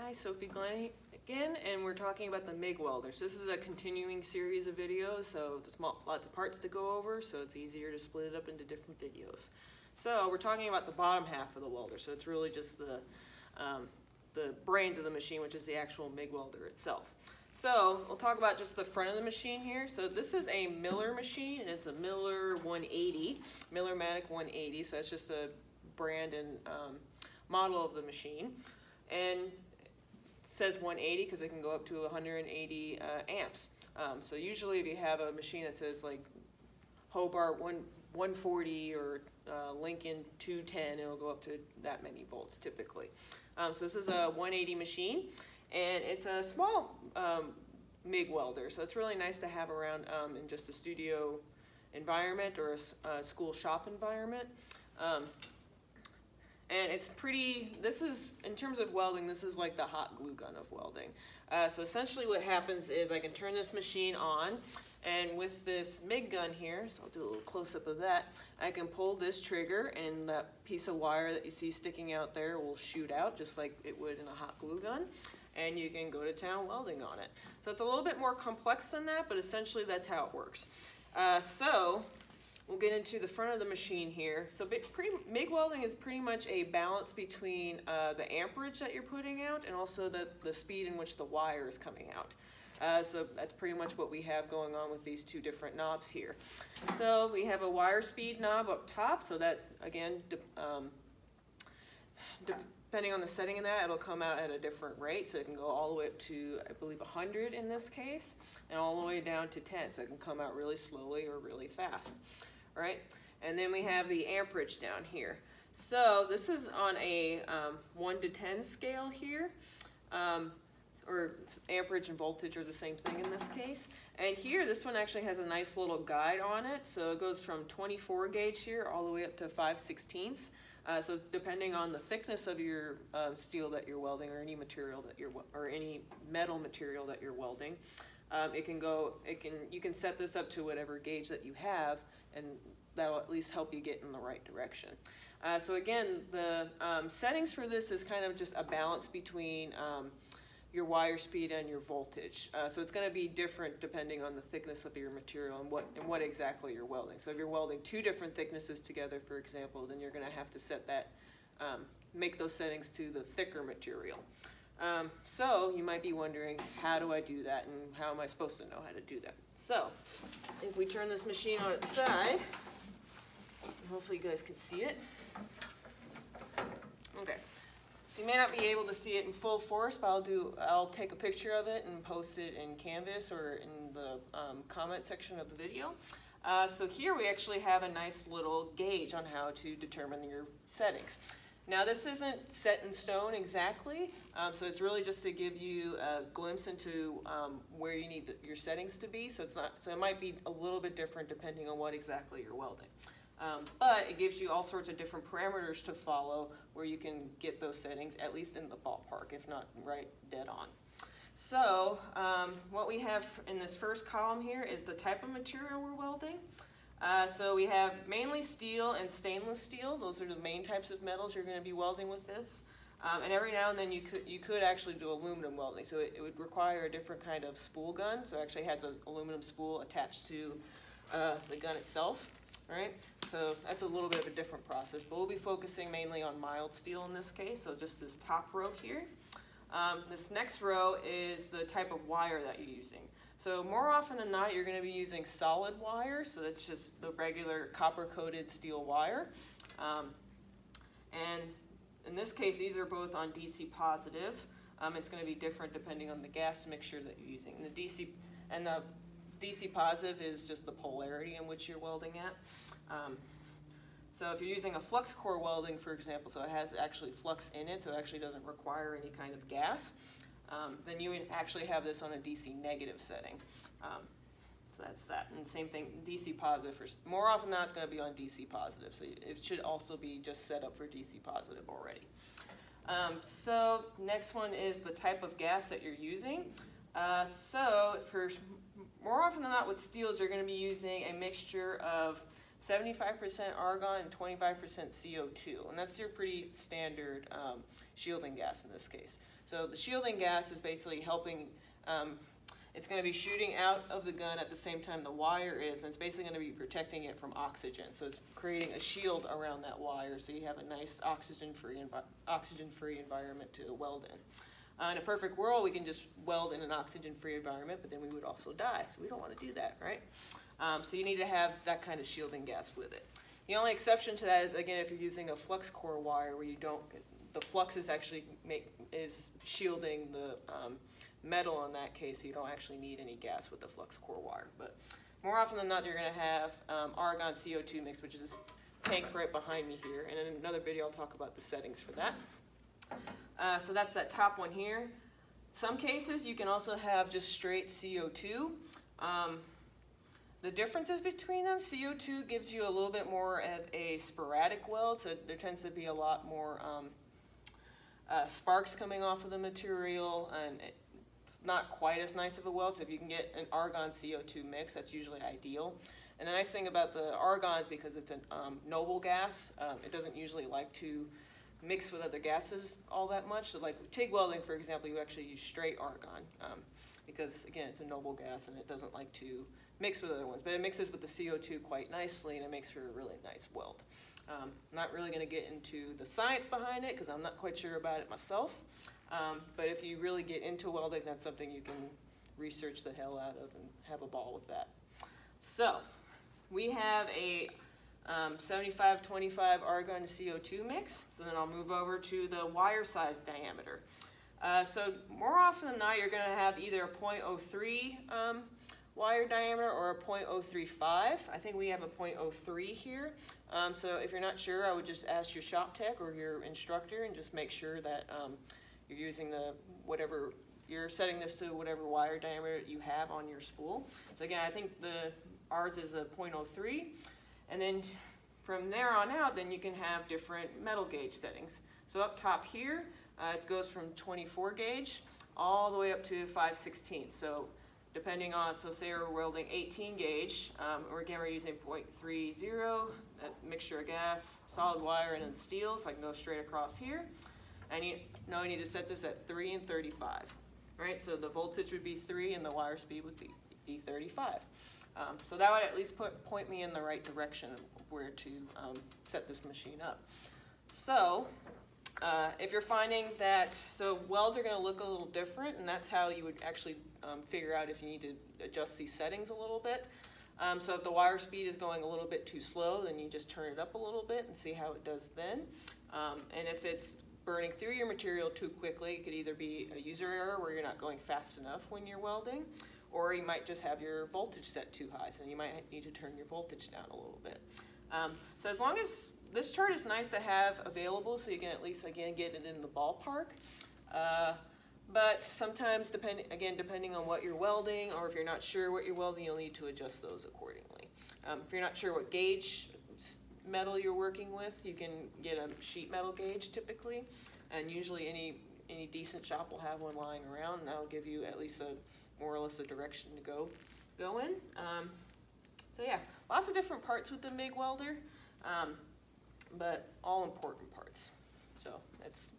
Hi, Sophie Glenn again, and we're talking about the MIG welders. This is a continuing series of videos, so there's lots of parts to go over, so it's easier to split it up into different videos. So we're talking about the bottom half of the welder, so it's really just the brains of the machine, which is the actual MIG welder itself. So we'll talk about just the front of the machine here. So this is a Miller machine, and it's a Miller 180, Miller-Matic 180, so that's just a brand and model of the machine. And it says 180 because it can go up to 180 amps. So usually if you have a machine that says like Hobart 140 or Lincoln 210, it'll go up to that many volts typically. So this is a 180 machine, and it's a small MIG welder, so it's really nice to have around in just a studio environment or a school shop environment. And it's pretty, this is, in terms of welding, this is like the hot glue gun of welding. So essentially what happens is I can turn this machine on, and with this MIG gun here, so I'll do a little close-up of that, I can pull this trigger, and that piece of wire that you see sticking out there will shoot out just like it would in a hot glue gun, and you can go to town welding on it. So it's a little bit more complex than that, but essentially that's how it works. So we'll get into the front of the machine here. So MIG welding is pretty much a balance between the amperage that you're putting out and also the speed in which the wire is coming out. So that's pretty much what we have going on with these two different knobs here. So we have a wire speed knob up top, so that, again, depending on the setting in that, it'll come out at a different rate. So it can go all the way up to, I believe, 100 in this case, and all the way down to 10. So it can come out really slowly or really fast. Right? And then we have the amperage down here. So this is on a 1 to 10 scale here, or amperage and voltage are the same thing in this case. And here, this one actually has a nice little guide on it. So it goes from 24 gauge here all the way up to 5/16. So depending on the thickness of your steel that you're welding, or any material that or any metal material that you're welding, you can set this up to whatever gauge that you have, and that'll at least help you get in the right direction. So again, the settings for this is kind of just a balance between your wire speed and your voltage. So it's going to be different depending on the thickness of your material and what exactly you're welding. So if you're welding two different thicknesses together, for example, then you're going to have to set that, make those settings to the thicker material. So you might be wondering, how do I do that, and how am I supposed to know how to do that? So if we turn this machine on its side, hopefully you guys can see it. Okay, so you may not be able to see it in full force, but I'll take a picture of it and post it in Canvas or in the comment section of the video. So here we actually have a nice little gauge on how to determine your settings. Now this isn't set in stone exactly, so it's really just to give you a glimpse into where you need your settings to be. So it might be a little bit different depending on what exactly you're welding. But it gives you all sorts of different parameters to follow where you can get those settings, at least in the ballpark, if not right dead on. So what we have in this first column here is the type of material we're welding. So we have mainly steel and stainless steel. Those are the main types of metals you're going to be welding with this. And every now and then you could actually do aluminum welding. So it would require a different kind of spool gun. So it actually has an aluminum spool attached to the gun itself. Right? So that's a little bit of a different process. But we'll be focusing mainly on mild steel in this case. So just this top row here. This next row is the type of wire that you're using. So more often than not, you're going to be using solid wire. So that's just the regular copper-coated steel wire. And in this case, these are both on DC positive. It's going to be different depending on the gas mixture that you're using. And the DC positive is just the polarity in which you're welding at. So if you're using a flux core welding, for example, so it has actually flux in it, so it actually doesn't require any kind of gas, then you would actually have this on a DC negative setting. So that's that. And same thing, DC positive. More often than not, it's going to be on DC positive. So it should also be just set up for DC positive already. So next one is the type of gas that you're using. So more often than not with steels, you're going to be using a mixture of 75% argon and 25% CO2, and that's your pretty standard shielding gas in this case. So the shielding gas is basically helping, it's going to be shooting out of the gun at the same time the wire is, and it's basically going to be protecting it from oxygen. So it's creating a shield around that wire, so you have a nice oxygen-free environment to weld in. In a perfect world, we can just weld in an oxygen-free environment, but then we would also die, so we don't want to do that, right? So you need to have that kind of shielding gas with it. The only exception to that is, again, if you're using a flux core wire where you don't, the flux is actually shielding the metal in that case, so you don't actually need any gas with the flux core wire. But more often than not, you're going to have argon CO2 mix, which is this tank right behind me here. And in another video, I'll talk about the settings for that. So that's that top one here. Some cases, you can also have just straight CO2. The differences between them, CO2 gives you a little bit more of a sporadic weld, so there tends to be a lot more sparks coming off of the material, and it's not quite as nice of a weld, so if you can get an argon CO2 mix, that's usually ideal. And the nice thing about the argon is because it's a noble gas, it doesn't usually like to mix with other gases all that much. So like with TIG welding, for example, you actually use straight argon because, again, it's a noble gas and it doesn't like to mix with other ones, but it mixes with the CO2 quite nicely and it makes for a really nice weld. I'm not really going to get into the science behind it because I'm not quite sure about it myself, but if you really get into welding, that's something you can research the hell out of and have a ball with that. So we have a 75-25 argon to CO2 mix, so then I'll move over to the wire size diameter. So more often than not, you're going to have either a 0.03 wire diameter or a 0.035. I think we have a 0.03 here. So if you're not sure, I would just ask your shop tech or your instructor and just make sure that you're using whatever, you're setting this to whatever wire diameter you have on your spool. So again, I think ours is a 0.03. And then from there on out, then you can have different metal gauge settings. So up top here, it goes from 24 gauge all the way up to 5/16. So depending on, so say we're welding 18 gauge, or again we're using 0.30, that mixture of gas, solid wire, and then steel, so I can go straight across here. I need to set this at 3 and 35, right? So the voltage would be 3 and the wire speed would be 35. So that would at least point me in the right direction of where to set this machine up. So if you're finding that, so welds are going to look a little different, and that's how you would actually figure out if you need to adjust these settings a little bit. So if the wire speed is going a little bit too slow, then you just turn it up a little bit and see how it does then. And if it's burning through your material too quickly, it could either be a user error where you're not going fast enough when you're welding, or you might just have your voltage set too high, so you might need to turn your voltage down a little bit. So as long as this chart is nice to have available, so you can at least, again, get it in the ballpark. But sometimes, depending on what you're welding, or if you're not sure what you're welding, you'll need to adjust those accordingly. If you're not sure what gauge metal you're working with, you can get a sheet metal gauge typically, and usually any decent shop will have one lying around, and that'll give you at least more or less a direction to go in. So yeah, lots of different parts with the MIG welder, but all important parts. So that's